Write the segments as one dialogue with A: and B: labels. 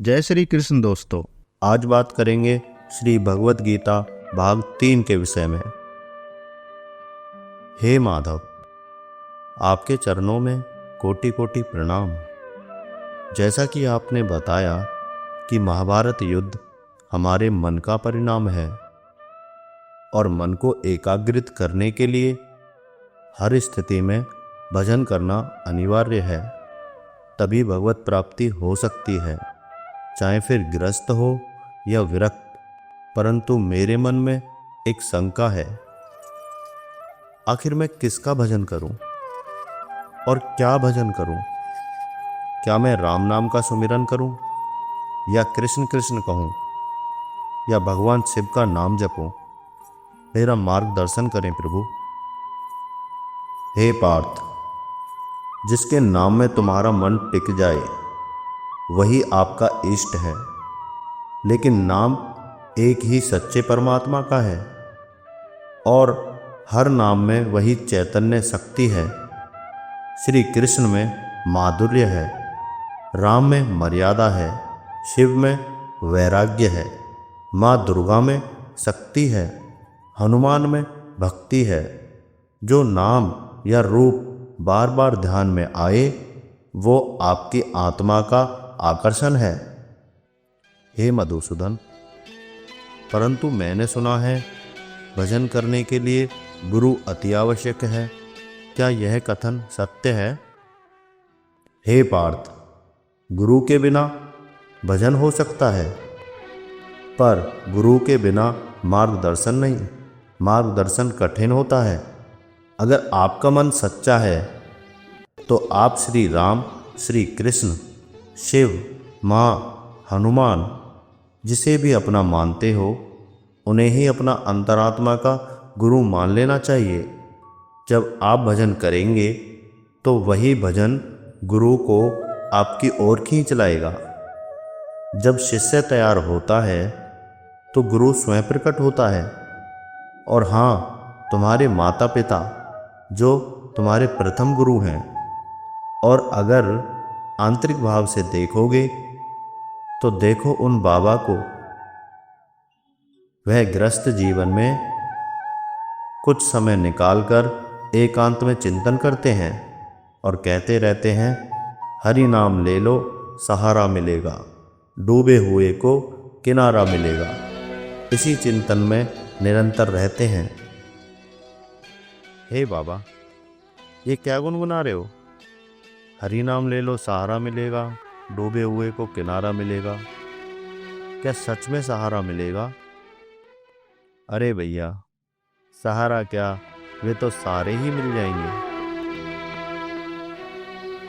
A: जय श्री कृष्ण दोस्तों। आज बात करेंगे श्री भगवत गीता भाग 3 के विषय में। हे माधव, आपके चरणों में कोटि कोटि प्रणाम। जैसा कि आपने बताया कि महाभारत युद्ध हमारे मन का परिणाम है और मन को एकाग्रित करने के लिए हर स्थिति में भजन करना अनिवार्य है, तभी भगवत प्राप्ति हो सकती है, चाहे फिर ग्रस्त हो या विरक्त। परंतु मेरे मन में एक शंका है, आखिर मैं किसका भजन करूं और क्या भजन करूं? क्या मैं राम नाम का सुमिरन करूं या कृष्ण कृष्ण कहूं या भगवान शिव का नाम जपूं? मेरा मार्गदर्शन करें प्रभु। हे पार्थ, जिसके नाम में तुम्हारा मन टिक जाए वही आपका इष्ट है, लेकिन नाम एक ही सच्चे परमात्मा का है और हर नाम में वही चैतन्य शक्ति है। श्री कृष्ण में माधुर्य है, राम में मर्यादा है, शिव में वैराग्य है, माँ दुर्गा में शक्ति है, हनुमान में भक्ति है। जो नाम या रूप बार बार ध्यान में आए वो आपकी आत्मा का आकर्षण है। हे मधुसूदन, परंतु मैंने सुना है भजन करने के लिए गुरु अति आवश्यक है। क्या यह कथन सत्य है? हे पार्थ, गुरु के बिना भजन हो सकता है, पर गुरु के बिना मार्गदर्शन नहीं। मार्गदर्शन कठिन होता है। अगर आपका मन सच्चा है तो आप श्री राम, श्री कृष्ण, शिव, माँ, हनुमान, जिसे भी अपना मानते हो उन्हें ही अपना अंतरात्मा का गुरु मान लेना चाहिए। जब आप भजन करेंगे तो वही भजन गुरु को आपकी ओर खींच लाएगा। जब शिष्य तैयार होता है तो गुरु स्वयं प्रकट होता है। और हाँ, तुम्हारे माता पिता जो तुम्हारे प्रथम गुरु हैं, और अगर आंतरिक भाव से देखोगे तो देखो उन बाबा को, वह ग्रस्त जीवन में कुछ समय निकालकर एकांत में चिंतन करते हैं और कहते रहते हैं, हरि नाम ले लो सहारा मिलेगा, डूबे हुए को किनारा मिलेगा। इसी चिंतन में निरंतर रहते हैं। हे बाबा, ये क्या गुनगुना रहे हो? हरि नाम ले लो सहारा मिलेगा, डूबे हुए को किनारा मिलेगा। क्या सच में सहारा मिलेगा? अरे भैया, सहारा क्या, वे तो सारे ही मिल जाएंगे।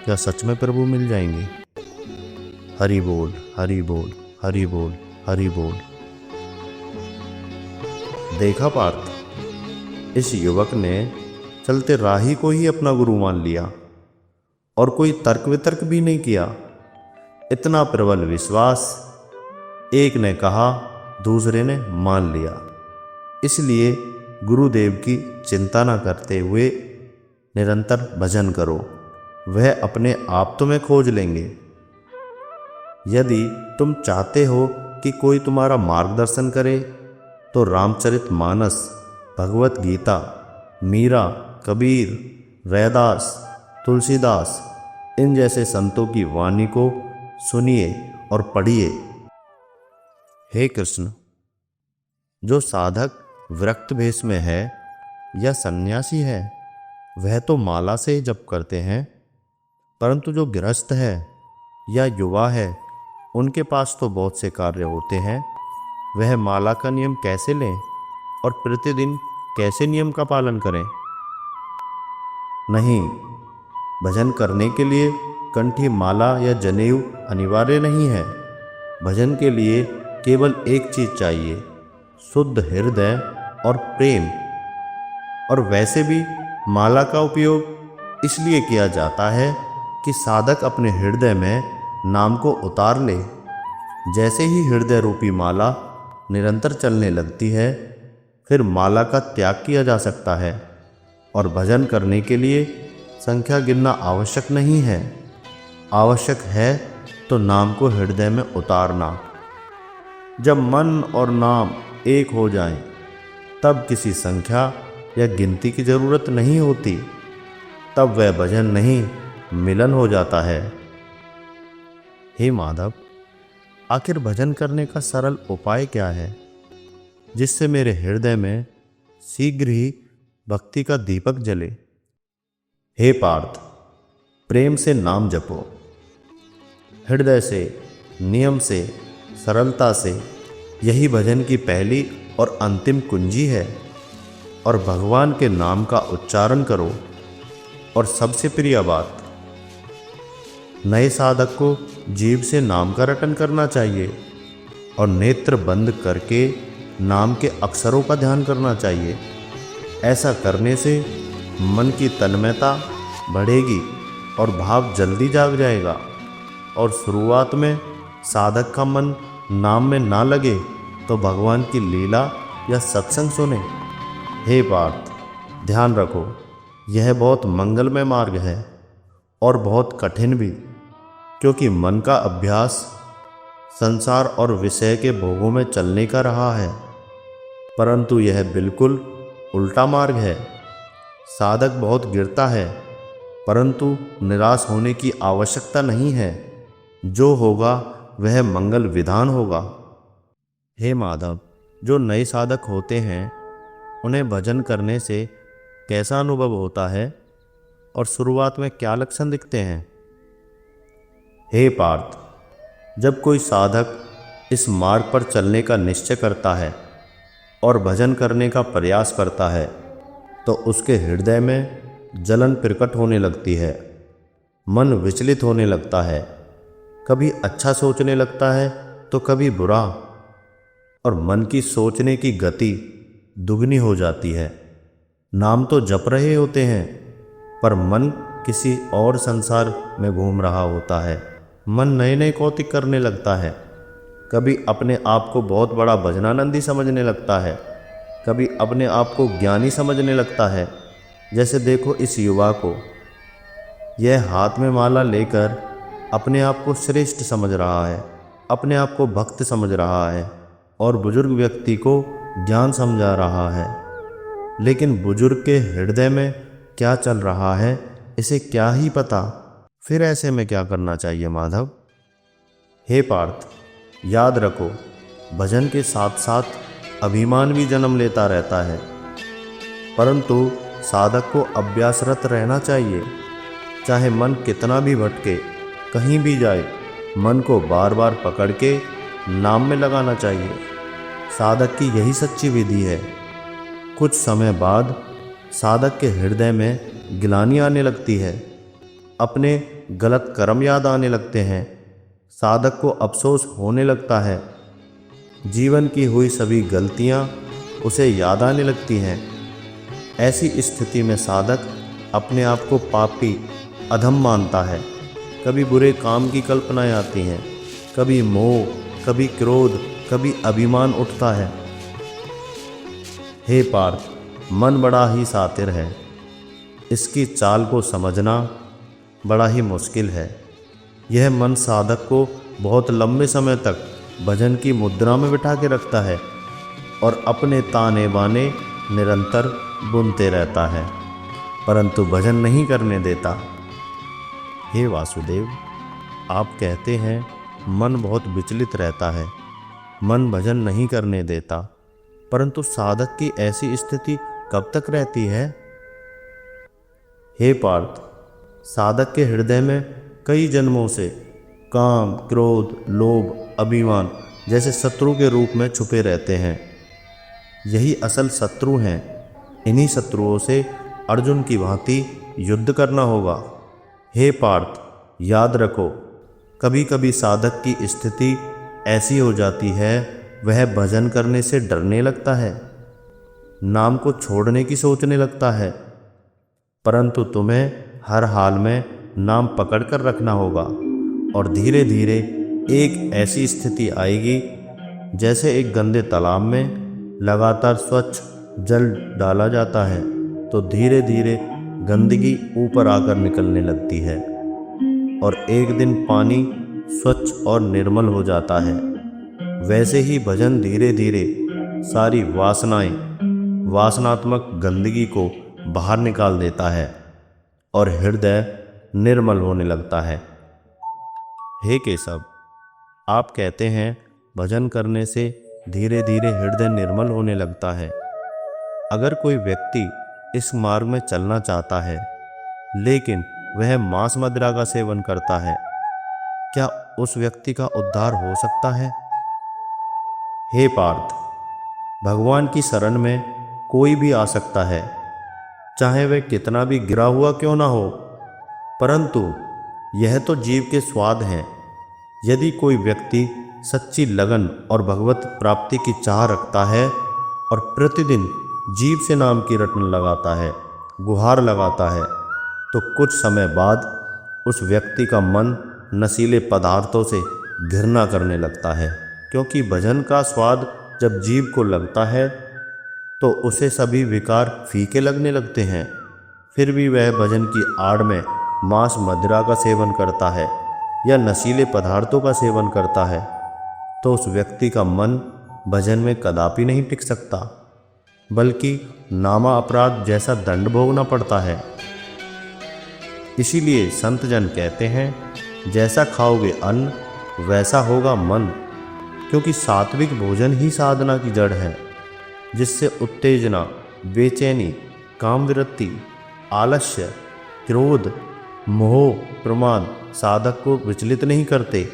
A: क्या सच में प्रभु मिल जाएंगे? हरि बोल, हरि बोल, हरि बोल, हरि बोल। देखा पार्थ, इस युवक ने चलते राही को ही अपना गुरु मान लिया और कोई तर्क वितर्क भी नहीं किया। इतना प्रबल विश्वास, एक ने कहा दूसरे ने मान लिया। इसलिए गुरुदेव की चिंता न करते हुए निरंतर भजन करो, वह अपने आप तुम्हें खोज लेंगे। यदि तुम चाहते हो कि कोई तुम्हारा मार्गदर्शन करे तो रामचरितमानस, भगवत गीता, मीरा, कबीर, रैदास, तुलसीदास, इन जैसे संतों की वाणी को सुनिए और पढ़िए। हे कृष्ण, जो साधक विरक्त भेष में है या सन्यासी है वह तो माला से ही जप करते हैं, परंतु जो गृहस्थ है या युवा है उनके पास तो बहुत से कार्य होते हैं। वह माला का नियम कैसे लें और प्रतिदिन कैसे नियम का पालन करें? नहीं, भजन करने के लिए कंठी माला या जनेऊ अनिवार्य नहीं है। भजन के लिए केवल एक चीज चाहिए, शुद्ध हृदय और प्रेम। और वैसे भी माला का उपयोग इसलिए किया जाता है कि साधक अपने हृदय में नाम को उतार ले। जैसे ही हृदय रूपी माला निरंतर चलने लगती है, फिर माला का त्याग किया जा सकता है। और भजन करने के लिए संख्या गिनना आवश्यक नहीं है। आवश्यक है तो नाम को हृदय में उतारना। जब मन और नाम एक हो जाएं, तब किसी संख्या या गिनती की जरूरत नहीं होती। तब वह भजन नहीं, मिलन हो जाता है। हे माधव, आखिर भजन करने का सरल उपाय क्या है, जिससे मेरे हृदय में शीघ्र ही भक्ति का दीपक जले? हे पार्थ, प्रेम से नाम जपो, हृदय से, नियम से, सरलता से। यही भजन की पहली और अंतिम कुंजी है। और भगवान के नाम का उच्चारण करो। और सबसे प्रिय बात, नए साधक को जीभ से नाम का रटन करना चाहिए और नेत्र बंद करके नाम के अक्षरों का ध्यान करना चाहिए। ऐसा करने से मन की तन्मयता बढ़ेगी और भाव जल्दी जाग जाएगा। और शुरुआत में साधक का मन नाम में ना लगे तो भगवान की लीला या सत्संग सुने। हे पार्थ, ध्यान रखो, यह बहुत मंगलमय मार्ग है और बहुत कठिन भी, क्योंकि मन का अभ्यास संसार और विषय के भोगों में चलने का रहा है। परंतु यह बिल्कुल उल्टा मार्ग है। साधक बहुत गिरता है, परंतु निराश होने की आवश्यकता नहीं है। जो होगा वह मंगल विधान होगा। हे माधव, जो नए साधक होते हैं उन्हें भजन करने से कैसा अनुभव होता है और शुरुआत में क्या लक्षण दिखते हैं? हे पार्थ, जब कोई साधक इस मार्ग पर चलने का निश्चय करता है और भजन करने का प्रयास करता है तो उसके हृदय में जलन प्रकट होने लगती है। मन विचलित होने लगता है, कभी अच्छा सोचने लगता है तो कभी बुरा, और मन की सोचने की गति दुगनी हो जाती है। नाम तो जप रहे होते हैं, पर मन किसी और संसार में घूम रहा होता है। मन नए नए कौतिक करने लगता है। कभी अपने आप को बहुत बड़ा भजनानंदी समझने लगता है, कभी अपने आप को ज्ञानी समझने लगता है। जैसे देखो इस युवा को, यह हाथ में माला लेकर अपने आप को श्रेष्ठ समझ रहा है, अपने आप को भक्त समझ रहा है और बुजुर्ग व्यक्ति को ज्ञान समझा रहा है। लेकिन बुजुर्ग के हृदय में क्या चल रहा है इसे क्या ही पता। फिर ऐसे में क्या करना चाहिए माधव? हे पार्थ, याद रखो, भजन के साथ साथ अभिमान भी जन्म लेता रहता है। परंतु साधक को अभ्यासरत रहना चाहिए। चाहे मन कितना भी भटके, कहीं भी जाए, मन को बार बार पकड़ के नाम में लगाना चाहिए। साधक की यही सच्ची विधि है। कुछ समय बाद साधक के हृदय में गिलानी आने लगती है, अपने गलत कर्म याद आने लगते हैं, साधक को अफसोस होने लगता है, जीवन की हुई सभी गलतियां उसे याद आने लगती हैं। ऐसी स्थिति में साधक अपने आप को पापी, अधम मानता है। कभी बुरे काम की कल्पनाएं आती हैं, कभी मोह, कभी क्रोध, कभी अभिमान उठता है। हे पार्थ, मन बड़ा ही सातिर है। इसकी चाल को समझना बड़ा ही मुश्किल है। यह मन साधक को बहुत लंबे समय तक भजन की मुद्रा में बिठा के रखता है और अपने ताने बाने निरंतर बुनते रहता है, परंतु भजन नहीं करने देता। हे वासुदेव, आप कहते हैं मन बहुत विचलित रहता है, मन भजन नहीं करने देता, परंतु साधक की ऐसी स्थिति कब तक रहती है? हे पार्थ, साधक के हृदय में कई जन्मों से काम, क्रोध, लोभ, अभिमान जैसे शत्रु के रूप में छुपे रहते हैं। यही असल शत्रु हैं। इन्हीं शत्रुओं से अर्जुन की भांति युद्ध करना होगा। हे पार्थ, याद रखो, कभी कभी साधक की स्थिति ऐसी हो जाती है, वह भजन करने से डरने लगता है, नाम को छोड़ने की सोचने लगता है। परंतु तुम्हें हर हाल में नाम पकड़ कर रखना होगा और धीरे धीरे एक ऐसी स्थिति आएगी जैसे एक गंदे तालाब में लगातार स्वच्छ जल डाला जाता है तो धीरे धीरे गंदगी ऊपर आकर निकलने लगती है और एक दिन पानी स्वच्छ और निर्मल हो जाता है, वैसे ही भजन धीरे धीरे सारी वासनात्मक गंदगी को बाहर निकाल देता है और हृदय निर्मल होने लगता है। हे केशव, आप कहते हैं भजन करने से धीरे धीरे हृदय निर्मल होने लगता है। अगर कोई व्यक्ति इस मार्ग में चलना चाहता है लेकिन वह मांस मदिरा का सेवन करता है, क्या उस व्यक्ति का उद्धार हो सकता है? हे पार्थ, भगवान की शरण में कोई भी आ सकता है, चाहे वह कितना भी गिरा हुआ क्यों ना हो, परंतु यह तो जीव के स्वाद हैं। यदि कोई व्यक्ति सच्ची लगन और भगवत प्राप्ति की चाह रखता है और प्रतिदिन जीव से नाम की रटन लगाता है, गुहार लगाता है, तो कुछ समय बाद उस व्यक्ति का मन नशीले पदार्थों से घृणा करने लगता है, क्योंकि भजन का स्वाद जब जीव को लगता है तो उसे सभी विकार फीके लगने लगते हैं। फिर भी वह भजन की आड़ में मांस मदिरा का सेवन करता है या नशीले पदार्थों का सेवन करता है, तो उस व्यक्ति का मन भजन में कदापि नहीं टिक सकता, बल्कि नामा अपराध जैसा दंड भोगना पड़ता है। इसीलिए संत जन कहते हैं, जैसा खाओगे अन्न वैसा होगा मन, क्योंकि सात्विक भोजन ही साधना की जड़ है, जिससे उत्तेजना, बेचैनी, कामवृत्ति, आलस्य, क्रोध, मोह, प्रमाद साधक को विचलित नहीं करते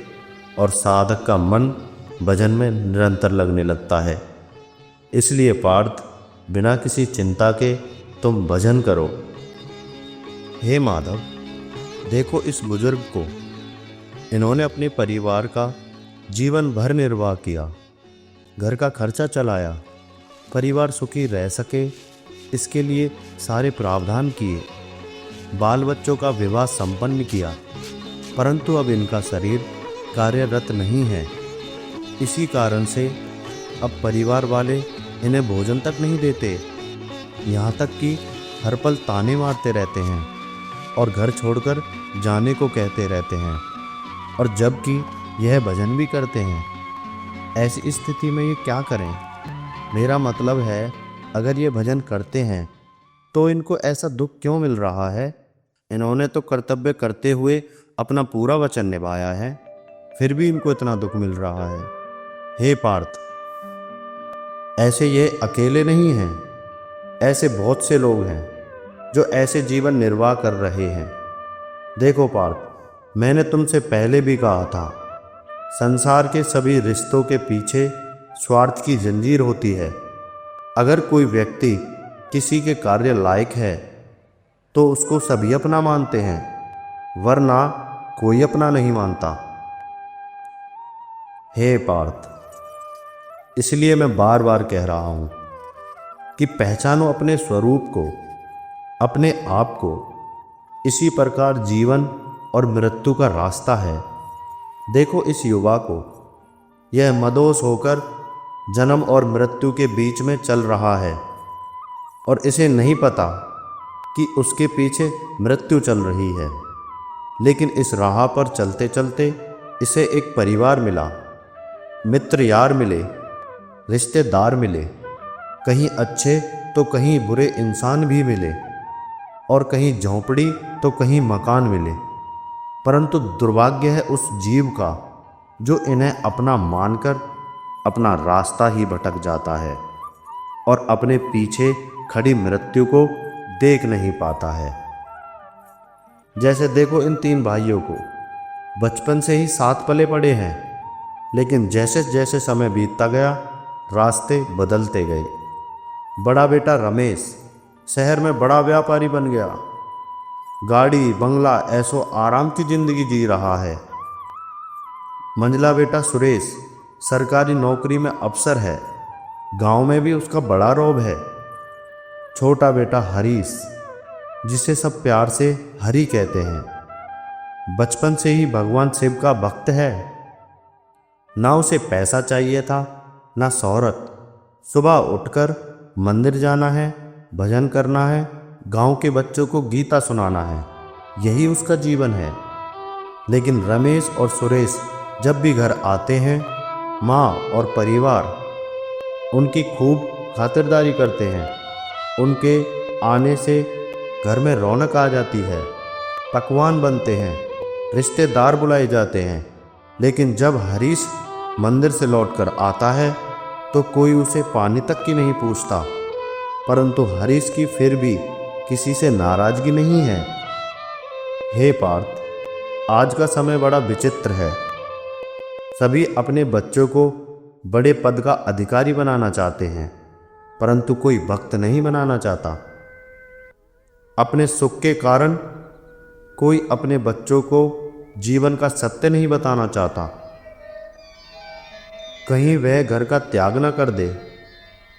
A: और साधक का मन भजन में निरंतर लगने लगता है। इसलिए पार्थ, बिना किसी चिंता के तुम भजन करो। हे माधव, देखो इस बुजुर्ग को, इन्होंने अपने परिवार का जीवन भर निर्वाह किया, घर का खर्चा चलाया, परिवार सुखी रह सके इसके लिए सारे प्रावधान किए, बाल बच्चों का विवाह संपन्न किया, परंतु अब इनका शरीर कार्यरत नहीं है। इसी कारण से अब परिवार वाले इन्हें भोजन तक नहीं देते, यहाँ तक कि हर पल ताने मारते रहते हैं और घर छोड़कर जाने को कहते रहते हैं, और जबकि यह भजन भी करते हैं। ऐसी स्थिति में ये क्या करें? मेरा मतलब है, अगर ये भजन करते हैं तो इनको ऐसा दुख क्यों मिल रहा है? इन्होंने तो कर्तव्य करते हुए अपना पूरा वचन निभाया है, फिर भी इनको इतना दुख मिल रहा है। हे पार्थ, ऐसे ये अकेले नहीं हैं, ऐसे बहुत से लोग हैं जो ऐसे जीवन निर्वाह कर रहे हैं। देखो पार्थ, मैंने तुमसे पहले भी कहा था, संसार के सभी रिश्तों के पीछे स्वार्थ की जंजीर होती है। अगर कोई व्यक्ति किसी के कार्य लायक है तो उसको सभी अपना मानते हैं, वरना कोई अपना नहीं मानता। हे पार्थ, इसलिए मैं बार बार कह रहा हूं कि पहचानो अपने स्वरूप को, अपने आप को। इसी प्रकार जीवन और मृत्यु का रास्ता है। देखो इस युवा को, यह मदोस होकर जन्म और मृत्यु के बीच में चल रहा है और इसे नहीं पता कि उसके पीछे मृत्यु चल रही है। लेकिन इस राह पर चलते चलते इसे एक परिवार मिला, मित्र यार मिले, रिश्तेदार मिले, कहीं अच्छे तो कहीं बुरे इंसान भी मिले, और कहीं झोंपड़ी तो कहीं मकान मिले। परंतु दुर्भाग्य है उस जीव का जो इन्हें अपना मानकर अपना रास्ता ही भटक जाता है और अपने पीछे खड़ी मृत्यु को देख नहीं पाता है। जैसे देखो इन तीन भाइयों को, बचपन से ही साथ पले पड़े हैं, लेकिन जैसे जैसे समय बीतता गया रास्ते बदलते गए। बड़ा बेटा रमेश शहर में बड़ा व्यापारी बन गया, गाड़ी बंगला ऐसो आराम की जिंदगी जी रहा है। मंझला बेटा सुरेश सरकारी नौकरी में अफसर है, गांव में भी उसका बड़ा रौब है। छोटा बेटा हरीश, जिसे सब प्यार से हरी कहते हैं, बचपन से ही भगवान शिव का भक्त है। ना उसे पैसा चाहिए था ना शोहरत। सुबह उठकर मंदिर जाना है, भजन करना है, गांव के बच्चों को गीता सुनाना है, यही उसका जीवन है। लेकिन रमेश और सुरेश जब भी घर आते हैं, माँ और परिवार उनकी खूब खातिरदारी करते हैं। उनके आने से घर में रौनक आ जाती है, पकवान बनते हैं, रिश्तेदार बुलाए जाते हैं। लेकिन जब हरीश मंदिर से लौटकर आता है तो कोई उसे पानी तक की नहीं पूछता। परंतु हरीश की फिर भी किसी से नाराजगी नहीं है। हे पार्थ, आज का समय बड़ा विचित्र है। सभी अपने बच्चों को बड़े पद का अधिकारी बनाना चाहते हैं, परंतु कोई भक्त नहीं बनाना चाहता। अपने सुख के कारण कोई अपने बच्चों को जीवन का सत्य नहीं बताना चाहता। कहीं वह घर का त्याग न कर दे,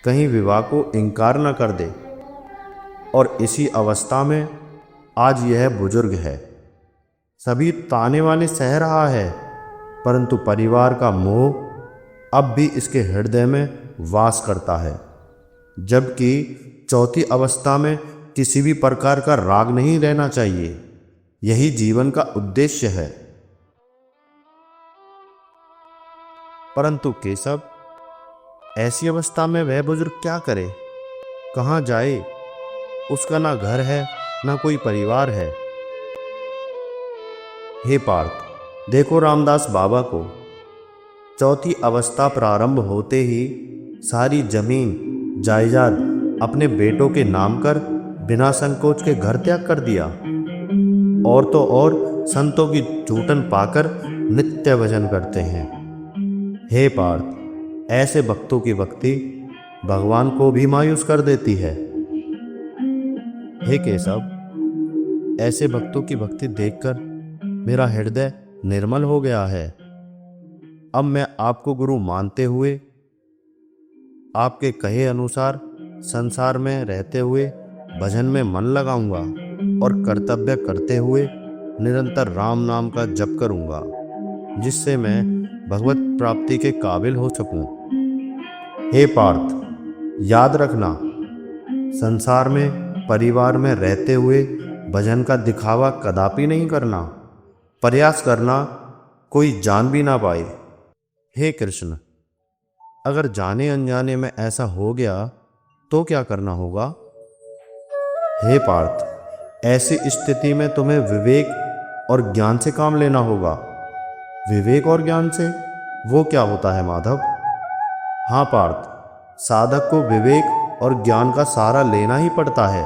A: कहीं विवाह को इनकार न कर दे। और इसी अवस्था में आज यह बुजुर्ग है। सभी ताने वाने सह रहा है, परंतु परिवार का मोह अब भी इसके हृदय में वास करता है। जबकि चौथी अवस्था में किसी भी प्रकार का राग नहीं रहना चाहिए। यही जीवन का उद्देश्य है। परंतु केशव, ऐसी अवस्था में वह बुजुर्ग क्या करे, कहाँ जाए? उसका ना घर है, ना कोई परिवार है। हे पार्थ, देखो रामदास बाबा को। चौथी अवस्था प्रारंभ होते ही सारी जमीन जायदाद अपने बेटों के नाम कर बिना संकोच के घर त्याग कर दिया। और तो और संतों की चूटन पाकर नित्य भजन करते हैं। हे पार्थ, ऐसे भक्तों की भक्ति भगवान को भी मायूस कर देती है। हे केशव, ऐसे भक्तों की भक्ति देखकर मेरा हृदय निर्मल हो गया है। अब मैं आपको गुरु मानते हुए आपके कहे अनुसार संसार में रहते हुए भजन में मन लगाऊंगा और कर्तव्य करते हुए निरंतर राम नाम का जप करूंगा, जिससे मैं भगवत प्राप्ति के काबिल हो सकूं। हे पार्थ, याद रखना, संसार में परिवार में रहते हुए भजन का दिखावा कदापि नहीं करना। प्रयास करना कोई जान भी ना पाए। हे कृष्ण, अगर जाने अनजाने में ऐसा हो गया तो क्या करना होगा? हे पार्थ, ऐसी स्थिति में तुम्हें विवेक और ज्ञान से काम लेना होगा। विवेक और ज्ञान से वो क्या होता है माधव? हाँ पार्थ, साधक को विवेक और ज्ञान का सहारा लेना ही पड़ता है।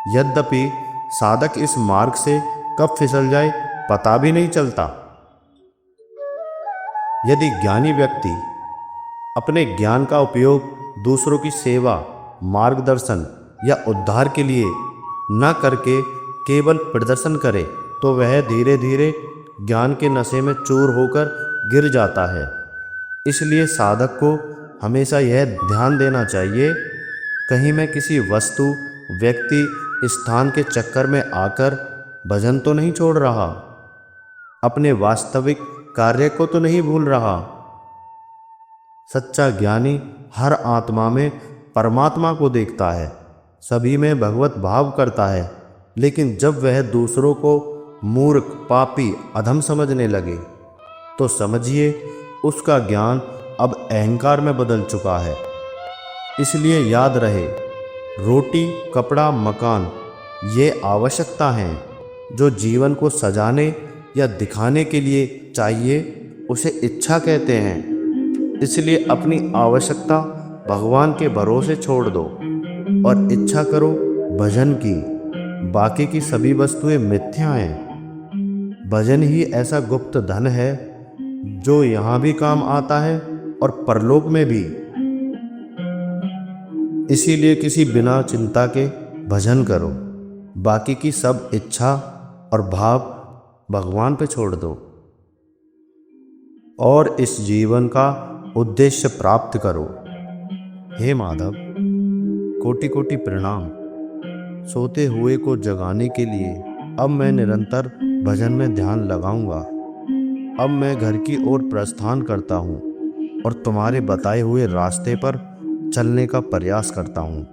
A: यद्यपि साधक इस मार्ग से कब फिसल जाए पता भी नहीं चलता। यदि ज्ञानी व्यक्ति अपने ज्ञान का उपयोग दूसरों की सेवा, मार्गदर्शन या उद्धार के लिए न करके केवल प्रदर्शन करे, तो वह धीरे धीरे ज्ञान के नशे में चूर होकर गिर जाता है। इसलिए साधक को हमेशा यह ध्यान देना चाहिए, कहीं मैं किसी वस्तु, व्यक्ति, स्थान के चक्कर में आकर भजन तो नहीं छोड़ रहा, अपने वास्तविक कार्य को तो नहीं भूल रहा। सच्चा ज्ञानी हर आत्मा में परमात्मा को देखता है, सभी में भगवत भाव करता है। लेकिन जब वह दूसरों को मूर्ख, पापी, अधम समझने लगे तो समझिए उसका ज्ञान अब अहंकार में बदल चुका है। इसलिए याद रहे, रोटी, कपड़ा, मकान ये आवश्यकता हैं जो जीवन को सजाने या दिखाने के लिए चाहिए, उसे इच्छा कहते हैं। इसलिए अपनी आवश्यकता भगवान के भरोसे छोड़ दो और इच्छा करो भजन की। बाकी की सभी वस्तुएं मिथ्या हैं। भजन ही ऐसा गुप्त धन है जो यहाँ भी काम आता है और परलोक में भी। इसीलिए किसी बिना चिंता के भजन करो, बाकी की सब इच्छा और भाव भगवान पे छोड़ दो और इस जीवन का उद्देश्य प्राप्त करो। हे माधव, कोटि कोटि प्रणाम। सोते हुए को जगाने के लिए अब मैं निरंतर भजन में ध्यान लगाऊंगा। अब मैं घर की ओर प्रस्थान करता हूँ और तुम्हारे बताए हुए रास्ते पर चलने का प्रयास करता हूँ।